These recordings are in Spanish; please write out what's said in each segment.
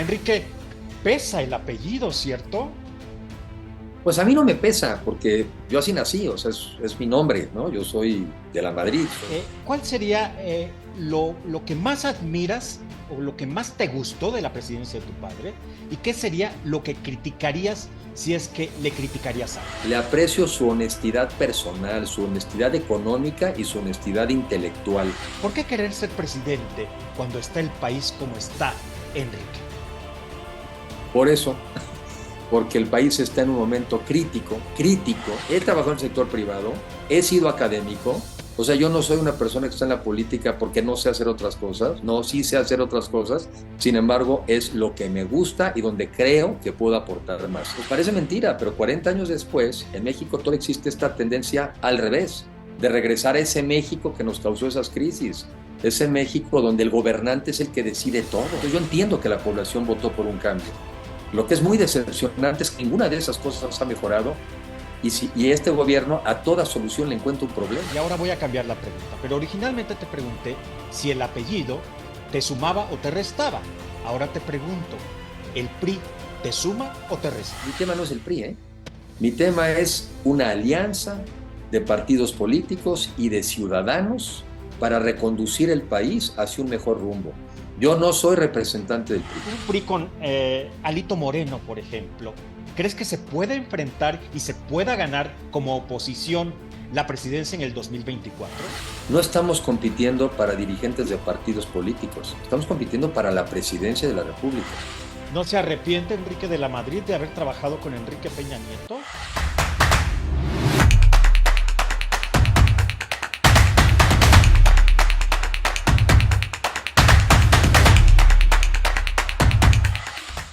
Enrique, pesa el apellido, ¿cierto? Pues a mí no me pesa, porque yo así nací, o sea, es mi nombre, ¿no? Yo soy de la Madrid. ¿Cuál sería lo que más admiras o lo que más te gustó de la presidencia de tu padre? ¿Y qué sería lo que criticarías si es que le criticarías a él? Le aprecio su honestidad personal, su honestidad económica y su honestidad intelectual. ¿Por qué querer ser presidente cuando está el país como está, Enrique? Por eso, porque el país está en un momento crítico. He trabajado en el sector privado, he sido académico, o sea, yo no soy una persona que está en la política porque no sé hacer otras cosas, no, sí sé hacer otras cosas, sin embargo, es lo que me gusta y donde creo que puedo aportar más. Pues parece mentira, pero 40 años después, en México todavía existe esta tendencia al revés, de regresar a ese México que nos causó esas crisis, ese México donde el gobernante es el que decide todo. Entonces, yo entiendo que la población votó por un cambio. Lo que es muy decepcionante es que ninguna de esas cosas ha mejorado y este gobierno a toda solución le encuentra un problema. Y ahora voy a cambiar la pregunta, pero originalmente te pregunté si el apellido te sumaba o te restaba. Ahora te pregunto, ¿el PRI te suma o te resta? Mi tema no es el PRI, ¿eh? Mi tema es una alianza de partidos políticos y de ciudadanos para reconducir el país hacia un mejor rumbo. Yo no soy representante del PRI. Un PRI con Alito Moreno, por ejemplo, ¿crees que se pueda enfrentar y se pueda ganar como oposición la presidencia en el 2024? No estamos compitiendo para dirigentes de partidos políticos, estamos compitiendo para la presidencia de la República. ¿No se arrepiente Enrique de la Madrid de haber trabajado con Enrique Peña Nieto?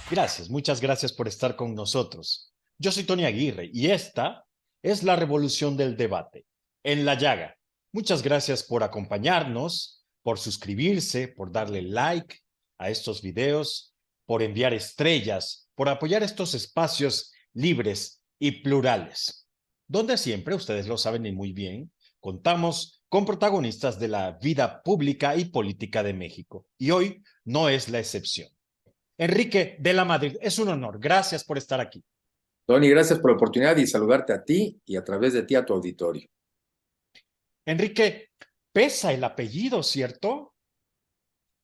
Gracias, muchas gracias por estar con nosotros. Yo soy Tony Aguirre y esta es la revolución del debate, en la llaga. Muchas gracias por acompañarnos, por suscribirse, por darle like a estos videos, por enviar estrellas, por apoyar estos espacios libres y plurales, donde siempre, ustedes lo saben y muy bien, contamos con protagonistas de la vida pública y política de México. Y hoy no es la excepción. Enrique de la Madrid, es un honor. Gracias por estar aquí. Tony, gracias por la oportunidad y saludarte a ti y a través de ti a tu auditorio. Enrique, pesa el apellido, ¿cierto?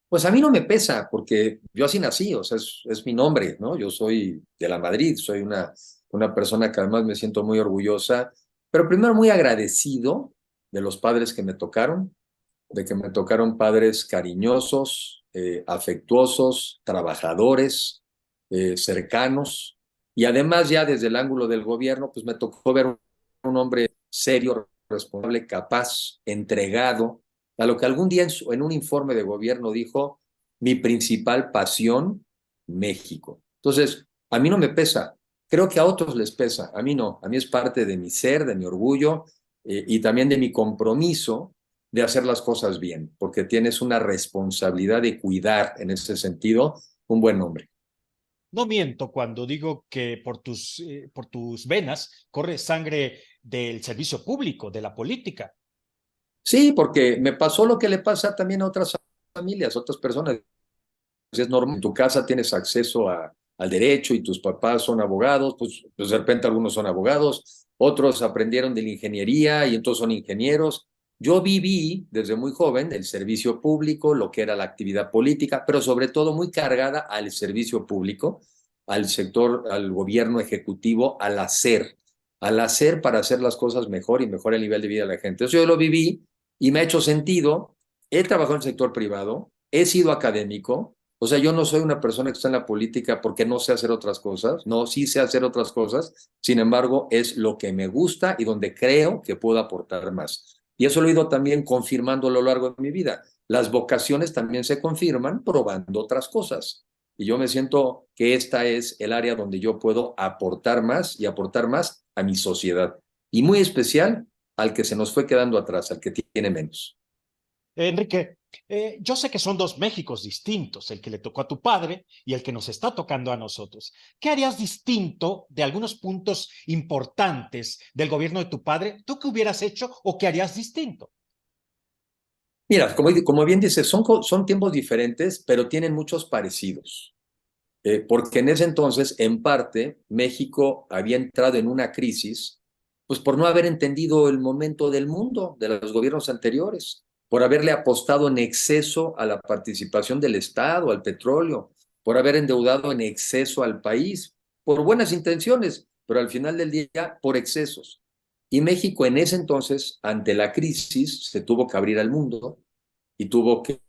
Pues a mí no me pesa, porque yo así nací, o sea, es mi nombre, ¿no? Yo soy de la Madrid, soy una persona que además me siento muy orgullosa, pero primero muy agradecido de los padres que me tocaron, de que me tocaron padres cariñosos, afectuosos, trabajadores, cercanos, y además ya desde el ángulo del gobierno, pues me tocó ver un hombre serio, responsable, capaz, entregado, a lo que algún día en un informe de gobierno dijo, mi principal pasión, México. Entonces, a mí no me pesa, creo que a otros les pesa, a mí no, a mí es parte de mi ser, de mi orgullo y también de mi compromiso de hacer las cosas bien, porque tienes una responsabilidad de cuidar en ese sentido un buen nombre. No miento cuando digo que por tus venas corre sangre del servicio público, de la política. Sí, porque me pasó lo que le pasa también a otras familias, a otras personas. Es normal, en tu casa tienes acceso al derecho y tus papás son abogados, pues de repente algunos son abogados, otros aprendieron de la ingeniería y entonces son ingenieros. Yo viví desde muy joven el servicio público, lo que era la actividad política, pero sobre todo muy cargada al servicio público, al sector, al gobierno ejecutivo, al hacer para hacer las cosas mejor y mejorar el nivel de vida de la gente. Entonces yo lo viví y me ha hecho sentido. He trabajado en el sector privado, he sido académico, o sea, yo no soy una persona que está en la política porque no sé hacer otras cosas, no, sí sé hacer otras cosas, sin embargo, es lo que me gusta y donde creo que puedo aportar más. Y eso lo he ido también confirmando a lo largo de mi vida. Las vocaciones también se confirman probando otras cosas. Y yo me siento que esta es el área donde yo puedo aportar más y aportar más a mi sociedad. Y muy especial al que se nos fue quedando atrás, al que tiene menos. Enrique, yo sé que son dos Méxicos distintos, el que le tocó a tu padre y el que nos está tocando a nosotros. ¿Qué harías distinto de algunos puntos importantes del gobierno de tu padre? ¿Tú qué hubieras hecho o qué harías distinto? Mira, como bien dices, son tiempos diferentes, pero tienen muchos parecidos. porque en ese entonces, en parte, México había entrado en una crisis, pues por no haber entendido el momento del mundo, de los gobiernos anteriores, por haberle apostado en exceso a la participación del Estado, al petróleo, por haber endeudado en exceso al país, por buenas intenciones, pero al final del día, por excesos. Y México en ese entonces, ante la crisis, se tuvo que abrir al mundo y tuvo que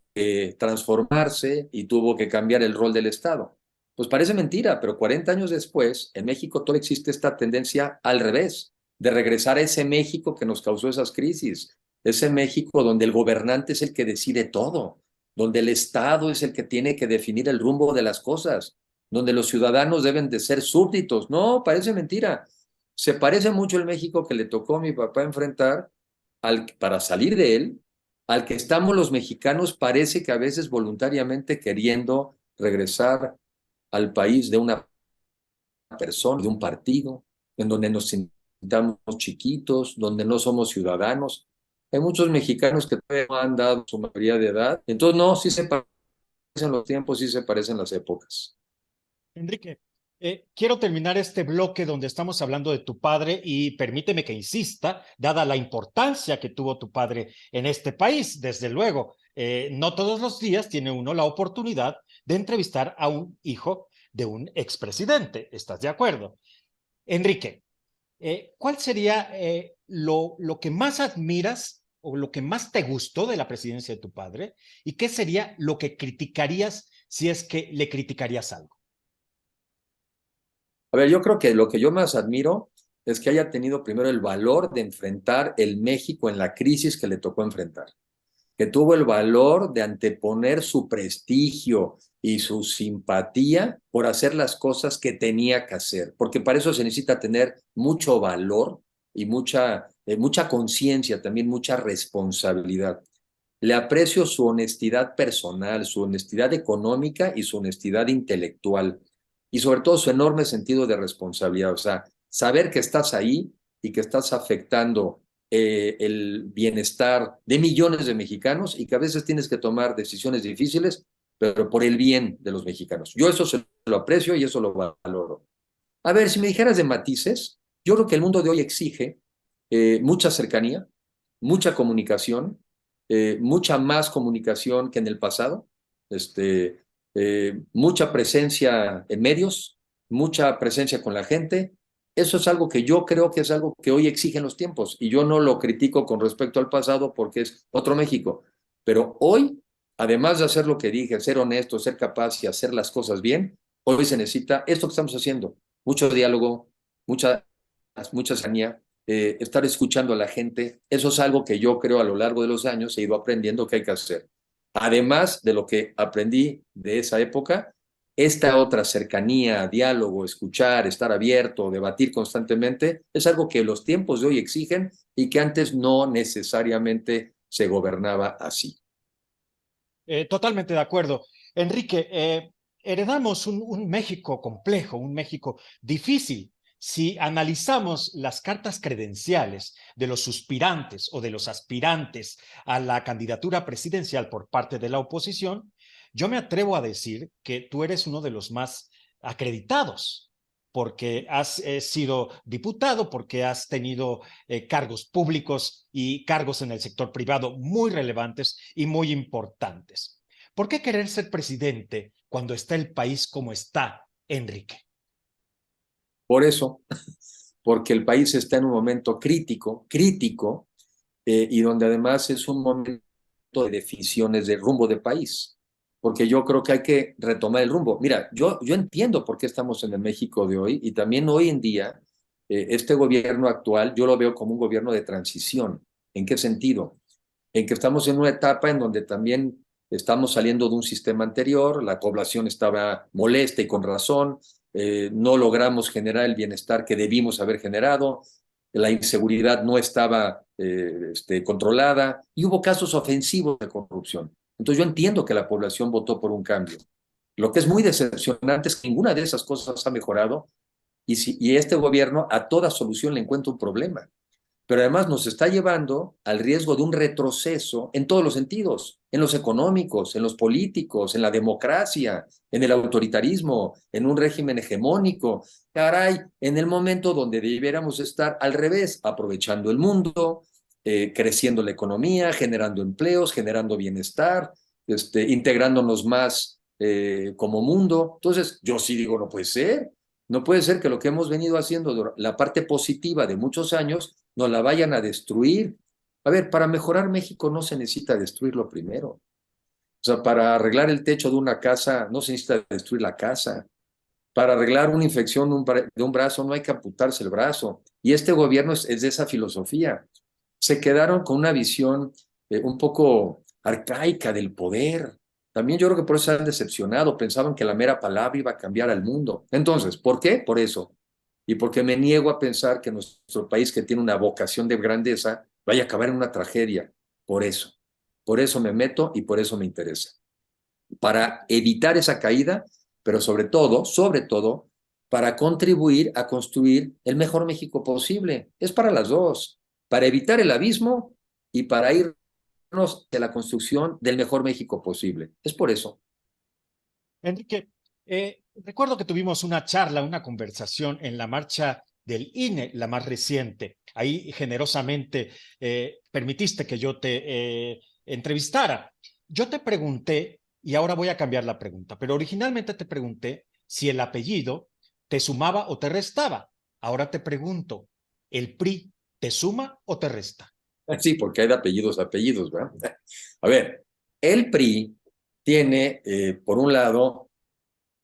transformarse y tuvo que cambiar el rol del Estado. Pues parece mentira, pero 40 años después, en México todavía existe esta tendencia al revés, de regresar a ese México que nos causó esas crisis, ese México donde el gobernante es el que decide todo, donde el Estado es el que tiene que definir el rumbo de las cosas, donde los ciudadanos deben de ser súbditos. No, parece mentira. Se parece mucho el México que le tocó a mi papá enfrentar para salir de él, al que estamos los mexicanos parece que a veces voluntariamente queriendo regresar al país de una persona, de un partido, en donde nos sintamos chiquitos, donde no somos ciudadanos. Hay muchos mexicanos que todavía no han dado su mayoría de edad. Entonces, no, sí se parecen los tiempos, sí se parecen las épocas. Enrique, quiero terminar este bloque donde estamos hablando de tu padre y permíteme que insista, dada la importancia que tuvo tu padre en este país, desde luego, no todos los días tiene uno la oportunidad de entrevistar a un hijo de un expresidente. ¿Estás de acuerdo? Enrique, ¿cuál sería lo que más admiras o lo que más te gustó de la presidencia de tu padre? ¿Y qué sería lo que criticarías si es que le criticarías algo? A ver, yo creo que lo que yo más admiro es que haya tenido primero el valor de enfrentar el México en la crisis que le tocó enfrentar, que tuvo el valor de anteponer su prestigio y su simpatía por hacer las cosas que tenía que hacer, porque para eso se necesita tener mucho valor y mucha conciencia, también mucha responsabilidad. Le aprecio su honestidad personal, su honestidad económica y su honestidad intelectual, y sobre todo su enorme sentido de responsabilidad, o sea, saber que estás ahí y que estás afectando el bienestar de millones de mexicanos y que a veces tienes que tomar decisiones difíciles, pero por el bien de los mexicanos. Yo eso se lo aprecio y eso lo valoro. A ver, si me dijeras de matices, yo creo que el mundo de hoy exige mucha cercanía, mucha comunicación, mucha más comunicación que en el pasado, mucha presencia en medios, mucha presencia con la gente. Eso es algo que yo creo que es algo que hoy exigen los tiempos y yo no lo critico con respecto al pasado porque es otro México. Pero hoy, además de hacer lo que dije, ser honesto, ser capaz y hacer las cosas bien, hoy se necesita esto que estamos haciendo, mucho diálogo, mucha cercanía, estar escuchando a la gente. Eso es algo que yo creo a lo largo de los años he ido aprendiendo que hay que hacer. Además de lo que aprendí de esa época, esta otra cercanía, diálogo, escuchar, estar abierto, debatir constantemente, es algo que los tiempos de hoy exigen y que antes no necesariamente se gobernaba así. Totalmente de acuerdo. Enrique, heredamos un México complejo, un México difícil. Si analizamos las cartas credenciales de los suspirantes o de los aspirantes a la candidatura presidencial por parte de la oposición, yo me atrevo a decir que tú eres uno de los más acreditados, porque has sido diputado, porque has tenido cargos públicos y cargos en el sector privado muy relevantes y muy importantes. ¿Por qué querer ser presidente cuando está el país como está, Enrique? Por eso, porque el país está en un momento crítico, y donde además es un momento de definiciones de rumbo de país, porque yo creo que hay que retomar el rumbo. Mira, yo entiendo por qué estamos en el México de hoy y también hoy en día este gobierno actual yo lo veo como un gobierno de transición. ¿En qué sentido? En que estamos en una etapa en donde también estamos saliendo de un sistema anterior, la población estaba molesta y con razón, no logramos generar el bienestar que debimos haber generado, la inseguridad no estaba controlada y hubo casos ofensivos de corrupción. Entonces yo entiendo que la población votó por un cambio. Lo que es muy decepcionante es que ninguna de esas cosas ha mejorado y este gobierno a toda solución le encuentra un problema. pero además nos está llevando al riesgo de un retroceso en todos los sentidos, en los económicos, en los políticos, en la democracia, en el autoritarismo, en un régimen hegemónico. Caray, en el momento donde debiéramos estar al revés, aprovechando el mundo, creciendo la economía, generando empleos, generando bienestar, integrándonos más como mundo. Entonces, yo sí digo, no puede ser. No puede ser que lo que hemos venido haciendo, la parte positiva de muchos años, nos la vayan a destruir. A ver, para mejorar México no se necesita destruirlo primero. O sea, para arreglar el techo de una casa no se necesita destruir la casa. Para arreglar una infección de un brazo no hay que amputarse el brazo. Y este gobierno es de esa filosofía. Se quedaron con una visión un poco arcaica del poder. También yo creo que por eso se han decepcionado. Pensaban que la mera palabra iba a cambiar al mundo. Entonces, ¿por qué? Por eso. Y porque me niego a pensar que nuestro país, que tiene una vocación de grandeza, vaya a acabar en una tragedia. Por eso. Por eso me meto y por eso me interesa. Para evitar esa caída, pero sobre todo, para contribuir a construir el mejor México posible. Es para las dos, para evitar el abismo y para irnos de la construcción del mejor México posible. Es por eso. Enrique, recuerdo que tuvimos una charla, una conversación en la marcha del INE, la más reciente. Ahí generosamente permitiste que yo te entrevistara. Yo te pregunté, y ahora voy a cambiar la pregunta, pero originalmente te pregunté si el apellido te sumaba o te restaba. Ahora te pregunto, ¿el PRI te suma o te resta? Sí, porque hay de apellidos a apellidos, ¿verdad? A ver, el PRI tiene, por un lado,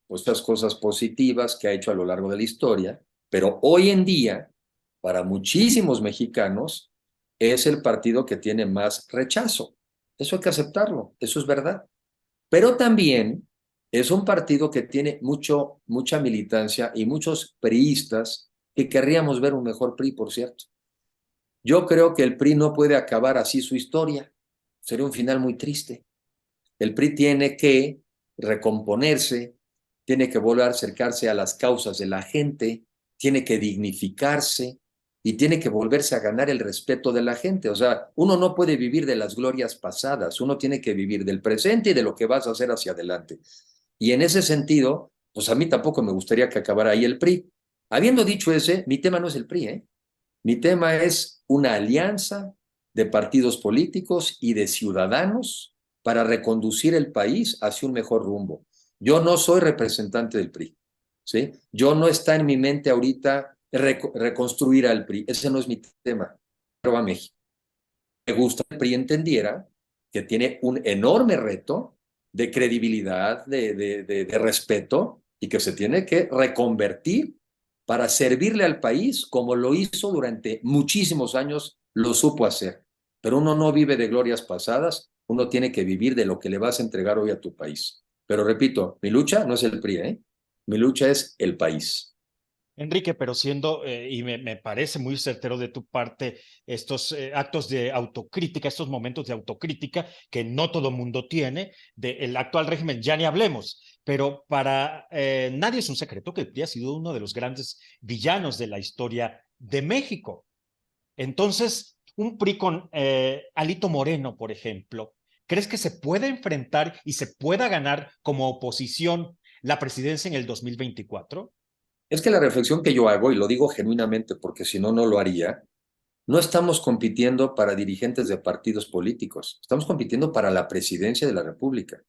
muchas cosas positivas que ha hecho a lo largo de la historia, pero hoy en día, para muchísimos mexicanos, es el partido que tiene más rechazo. Eso hay que aceptarlo, eso es verdad. Pero también es un partido que tiene mucha militancia y muchos priistas que querríamos ver un mejor PRI, por cierto. Yo creo que el PRI no puede acabar así su historia. Sería un final muy triste. El PRI tiene que recomponerse, tiene que volver a acercarse a las causas de la gente, tiene que dignificarse y tiene que volverse a ganar el respeto de la gente. O sea, uno no puede vivir de las glorias pasadas, uno tiene que vivir del presente y de lo que vas a hacer hacia adelante. Y en ese sentido, pues a mí tampoco me gustaría que acabara ahí el PRI. Habiendo dicho ese, mi tema no es el PRI, ¿eh? Mi tema es una alianza de partidos políticos y de ciudadanos para reconducir el país hacia un mejor rumbo. Yo no soy representante del PRI, ¿sí? Yo no está en mi mente ahorita reconstruir al PRI, ese no es mi tema, pero a México. Me gusta que el PRI entendiera que tiene un enorme reto de credibilidad, de respeto, y que se tiene que reconvertir para servirle al país como lo hizo durante muchísimos años, lo supo hacer. Pero uno no vive de glorias pasadas, uno tiene que vivir de lo que le vas a entregar hoy a tu país. Pero repito, mi lucha no es el PRI, ¿eh? Mi lucha es el país. Enrique, pero siendo, y me parece muy certero de tu parte, estos actos de autocrítica, estos momentos de autocrítica que no todo mundo tiene, del actual régimen, ya ni hablemos, pero para nadie es un secreto que el PRI ha sido uno de los grandes villanos de la historia de México. Entonces, un PRI con Alito Moreno, por ejemplo, ¿crees que se puede enfrentar y se pueda ganar como oposición la presidencia en el 2024? Es que la reflexión que yo hago, y lo digo genuinamente porque si no, no lo haría, no estamos compitiendo para dirigentes de partidos políticos, estamos compitiendo para la presidencia de la República.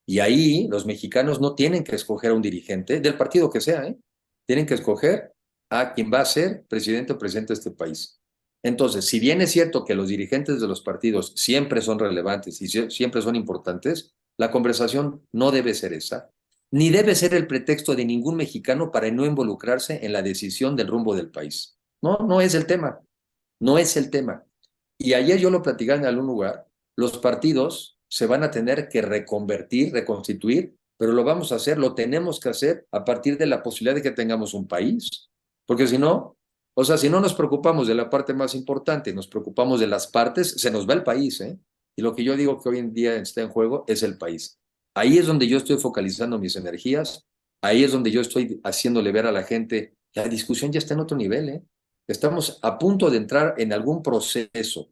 Y ahí los mexicanos no tienen que escoger a un dirigente del partido que sea, ¿eh? Tienen que escoger a quien va a ser presidente o presidente de este país. Entonces, si bien es cierto que los dirigentes de los partidos siempre son relevantes y siempre son importantes, la conversación no debe ser esa, ni debe ser el pretexto de ningún mexicano para no involucrarse en la decisión del rumbo del país. No, no es el tema, no es el tema. Y ayer yo lo platicaba en algún lugar, los partidos se van a tener que reconvertir, reconstituir, pero lo vamos a hacer, lo tenemos que hacer a partir de la posibilidad de que tengamos un país. Porque si no, o sea, si no nos preocupamos de la parte más importante, nos preocupamos de las partes, se nos va el país, ¿eh? Y lo que yo digo que hoy en día está en juego es el país. Ahí es donde yo estoy focalizando mis energías, ahí es donde yo estoy haciéndole ver a la gente que la discusión ya está en otro nivel, ¿eh? estamos a punto de entrar en algún proceso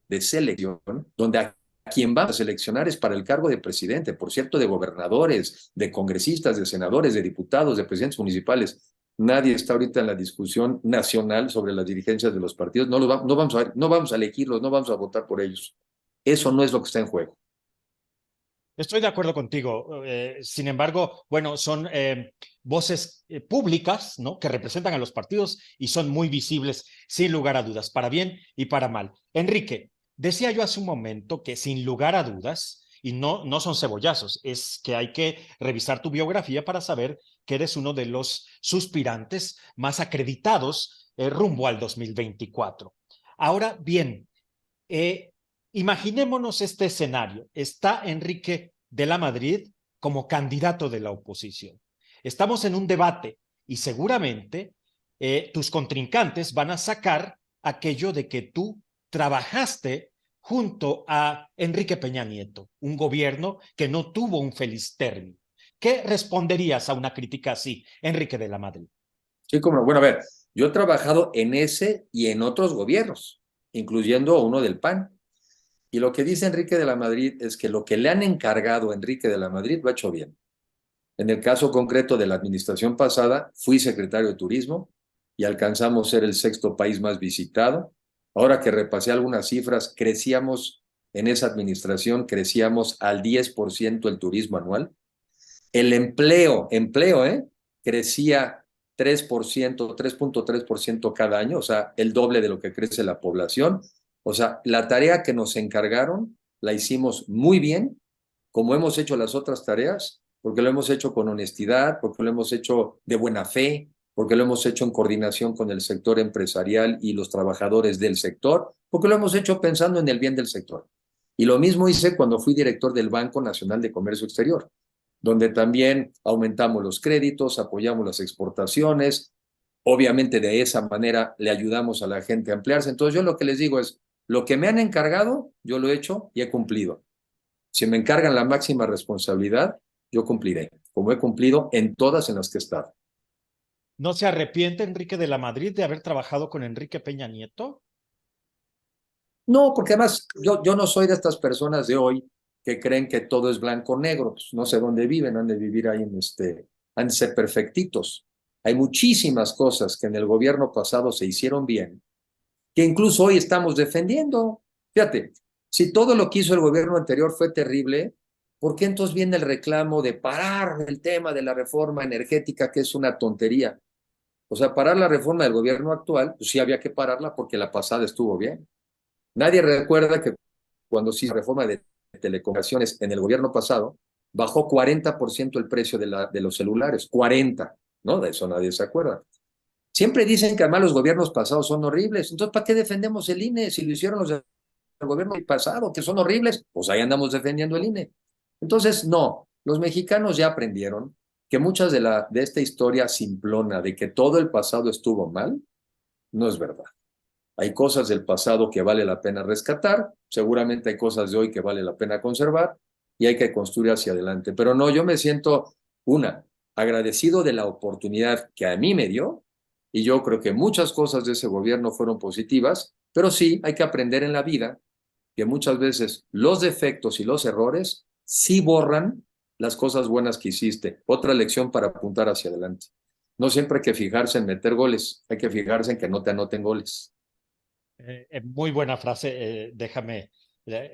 de selección donde a quien va a seleccionar es para el cargo de presidente, por cierto, de gobernadores, de congresistas, de senadores, de diputados, de presidentes municipales. Nadie está ahorita en la discusión nacional sobre las dirigencias de los partidos. No vamos a elegirlos, no vamos a votar por ellos. Eso no es lo que está en juego. Estoy de acuerdo contigo. Sin embargo, bueno, son voces públicas, ¿no? Que representan a los partidos y son muy visibles, sin lugar a dudas, para bien y para mal. Enrique, decía yo hace un momento que sin lugar a dudas, y no son cebollazos, es que hay que revisar tu biografía para saber que eres uno de los suspirantes más acreditados rumbo al 2024. Ahora bien, eh, imaginémonos este escenario. Está Enrique de la Madrid como candidato de la oposición. Estamos en un debate y seguramente tus contrincantes van a sacar aquello de que tú trabajaste junto a Enrique Peña Nieto, un gobierno que no tuvo un feliz término. ¿Qué responderías a una crítica así, Enrique de la Madrid? Sí, como no. Bueno, a ver, yo he trabajado en ese y en otros gobiernos, incluyendo uno del PAN. Y lo que dice Enrique de la Madrid es que lo que le han encargado a Enrique de la Madrid lo ha hecho bien. En el caso concreto de la administración pasada, fui secretario de Turismo y alcanzamos ser el sexto país más visitado. Ahora que repasé algunas cifras, crecíamos en esa administración, crecíamos al 10% el turismo anual. El empleo, crecía 3%, 3.3% cada año, o sea, el doble de lo que crece la población. O sea, la tarea que nos encargaron la hicimos muy bien, como hemos hecho las otras tareas, porque lo hemos hecho con honestidad, porque lo hemos hecho de buena fe, porque lo hemos hecho en coordinación con el sector empresarial y los trabajadores del sector, porque lo hemos hecho pensando en el bien del sector. Y lo mismo hice cuando fui director del Banco Nacional de Comercio Exterior, donde también aumentamos los créditos, apoyamos las exportaciones, obviamente de esa manera le ayudamos a la gente a ampliarse. Entonces yo lo que les digo es, lo que me han encargado, yo lo he hecho y he cumplido. Si me encargan la máxima responsabilidad, yo cumpliré, como he cumplido en todas en las que he estado. ¿No se arrepiente Enrique de la Madrid de haber trabajado con Enrique Peña Nieto? No, porque además yo no soy de estas personas de hoy que creen que todo es blanco o negro. Pues no sé dónde viven, han de vivir ahí han de ser perfectitos. Hay muchísimas cosas que en el gobierno pasado se hicieron bien, que incluso hoy estamos defendiendo. Fíjate, si todo lo que hizo el gobierno anterior fue terrible, ¿por qué entonces viene el reclamo de parar el tema de la reforma energética, que es una tontería? O sea, parar la reforma del gobierno actual, pues sí había que pararla porque la pasada estuvo bien. Nadie recuerda que cuando se hizo la reforma de telecomunicaciones en el gobierno pasado, bajó 40% el precio de los celulares, 40, ¿no? De eso nadie se acuerda. Siempre dicen que además los gobiernos pasados son horribles. Entonces, ¿para qué defendemos el INE si lo hicieron los del gobierno pasado, que son horribles? Pues ahí andamos defendiendo el INE. Entonces, no, los mexicanos ya aprendieron que muchas de esta historia simplona de que todo el pasado estuvo mal, no es verdad. Hay cosas del pasado que vale la pena rescatar, seguramente hay cosas de hoy que vale la pena conservar y hay que construir hacia adelante. Pero no, yo me siento, agradecido de la oportunidad que a mí me dio y yo creo que muchas cosas de ese gobierno fueron positivas, pero sí hay que aprender en la vida que muchas veces los defectos y los errores sí borran las cosas buenas que hiciste. Otra lección para apuntar hacia adelante. No siempre hay que fijarse en meter goles, hay que fijarse en que no te anoten goles. Muy buena frase, déjame.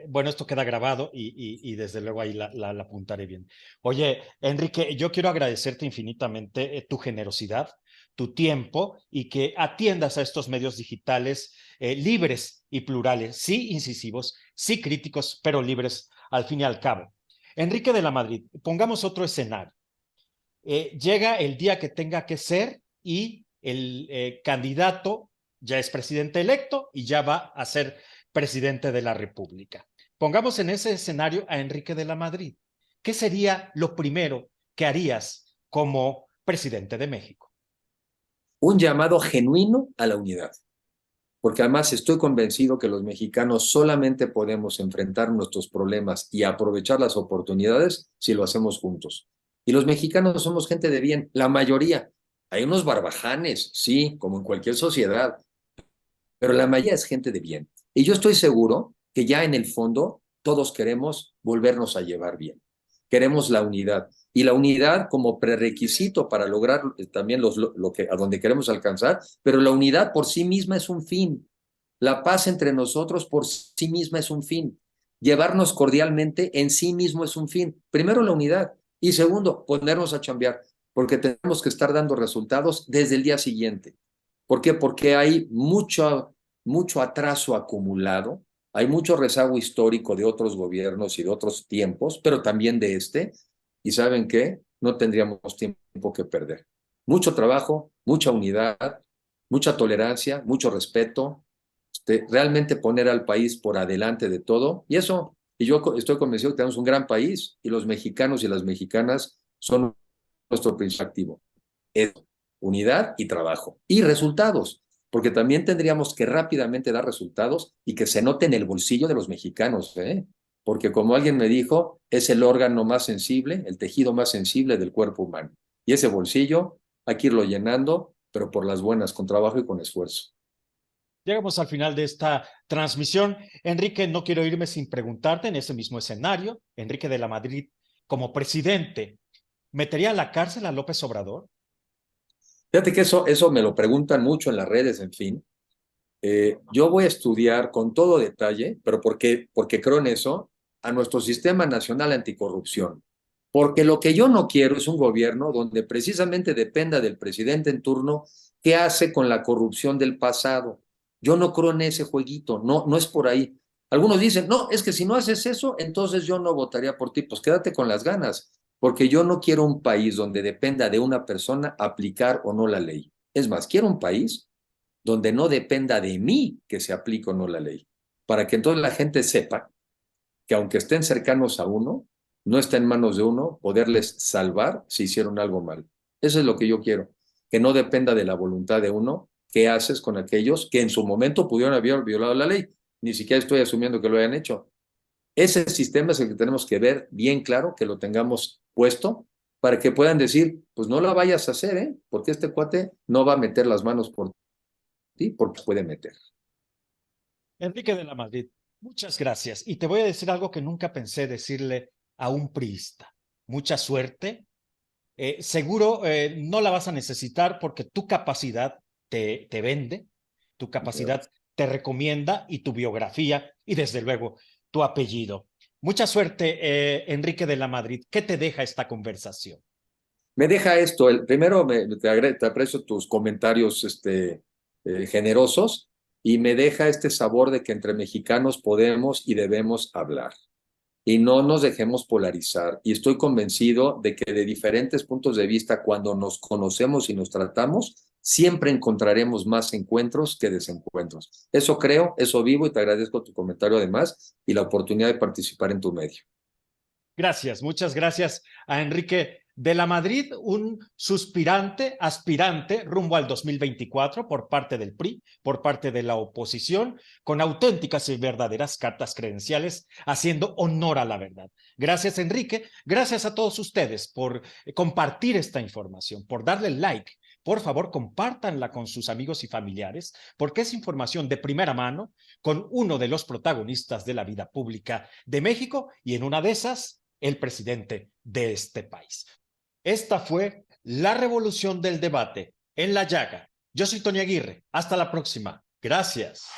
Bueno, esto queda grabado y desde luego ahí la apuntaré bien. Oye, Enrique, yo quiero agradecerte infinitamente tu generosidad, tu tiempo y que atiendas a estos medios digitales libres y plurales, sí incisivos, sí críticos, pero libres al fin y al cabo. Enrique de la Madrid, pongamos otro escenario. Llega el día que tenga que ser y el candidato ya es presidente electo y ya va a ser presidente de la República. Pongamos en ese escenario a Enrique de la Madrid. ¿Qué sería lo primero que harías como presidente de México? Un llamado genuino a la unidad, porque además estoy convencido que los mexicanos solamente podemos enfrentar nuestros problemas y aprovechar las oportunidades si lo hacemos juntos. Y los mexicanos somos gente de bien, la mayoría. Hay unos barbajanes, sí, como en cualquier sociedad, pero la mayoría es gente de bien. Y yo estoy seguro que ya en el fondo todos queremos volvernos a llevar bien. Queremos la unidad. Y la unidad como prerequisito para lograr también lo que, a donde queremos alcanzar, pero la unidad por sí misma es un fin. La paz entre nosotros por sí misma es un fin. Llevarnos cordialmente en sí mismo es un fin. Primero la unidad y segundo, ponernos a chambear, porque tenemos que estar dando resultados desde el día siguiente. ¿Por qué? Porque hay mucho atraso acumulado, hay mucho rezago histórico de otros gobiernos y de otros tiempos, pero también de este, y ¿saben qué? No tendríamos tiempo que perder. Mucho trabajo, mucha unidad, mucha tolerancia, mucho respeto, realmente poner al país por adelante de todo, y eso, y yo estoy convencido que tenemos un gran país, y los mexicanos y las mexicanas son nuestro principal activo. Es unidad y trabajo. Y resultados, porque también tendríamos que rápidamente dar resultados y que se note en el bolsillo de los mexicanos, ¿eh? Porque como alguien me dijo, es el órgano más sensible, el tejido más sensible del cuerpo humano. Y ese bolsillo hay que irlo llenando, pero por las buenas, con trabajo y con esfuerzo. Llegamos al final de esta transmisión. Enrique, no quiero irme sin preguntarte en ese mismo escenario. Enrique de la Madrid, como presidente, ¿metería a la cárcel a López Obrador? Fíjate que eso me lo preguntan mucho en las redes, en fin. Yo voy a estudiar con todo detalle, pero porque creo en eso, a nuestro Sistema Nacional Anticorrupción. Porque lo que yo no quiero es un gobierno donde precisamente dependa del presidente en turno qué hace con la corrupción del pasado. Yo no creo en ese jueguito, no, no es por ahí. Algunos dicen, no, es que si no haces eso, entonces yo no votaría por ti. Pues quédate con las ganas, porque yo no quiero un país donde dependa de una persona aplicar o no la ley. Es más, quiero un país donde no dependa de mí que se aplique o no la ley, para que entonces la gente sepa que aunque estén cercanos a uno, no está en manos de uno poderles salvar si hicieron algo mal. Eso es lo que yo quiero, que no dependa de la voluntad de uno qué haces con aquellos que en su momento pudieron haber violado la ley. Ni siquiera estoy asumiendo que lo hayan hecho. Ese sistema es el que tenemos que ver bien claro, que lo tengamos puesto, para que puedan decir, pues no la vayas a hacer, ¿eh? Porque este cuate no va a meter las manos por ti, porque puede meter. Enrique de la Madrid, muchas gracias. Y te voy a decir algo que nunca pensé decirle a un priista. Mucha suerte. Seguro no la vas a necesitar porque tu capacidad te vende, tu capacidad te recomienda y tu biografía y desde luego tu apellido. Mucha suerte, Enrique de la Madrid. ¿Qué te deja esta conversación? Me deja esto, primero te aprecio tus comentarios generosos y me deja este sabor de que entre mexicanos podemos y debemos hablar y no nos dejemos polarizar. Y estoy convencido de que de diferentes puntos de vista, cuando nos conocemos y nos tratamos, siempre encontraremos más encuentros que desencuentros. Eso creo, eso vivo y te agradezco tu comentario además y la oportunidad de participar en tu medio. Gracias, muchas gracias a Enrique de la Madrid, un suspirante, aspirante rumbo al 2024 por parte del PRI, por parte de la oposición, con auténticas y verdaderas cartas credenciales, haciendo honor a la verdad. Gracias, Enrique. Gracias a todos ustedes por compartir esta información, por darle like. Por favor, compártanla con sus amigos y familiares, porque es información de primera mano con uno de los protagonistas de la vida pública de México y en una de esas, el presidente de este país. Esta fue la revolución del debate en La Llaga. Yo soy Tony Aguirre. Hasta la próxima. Gracias.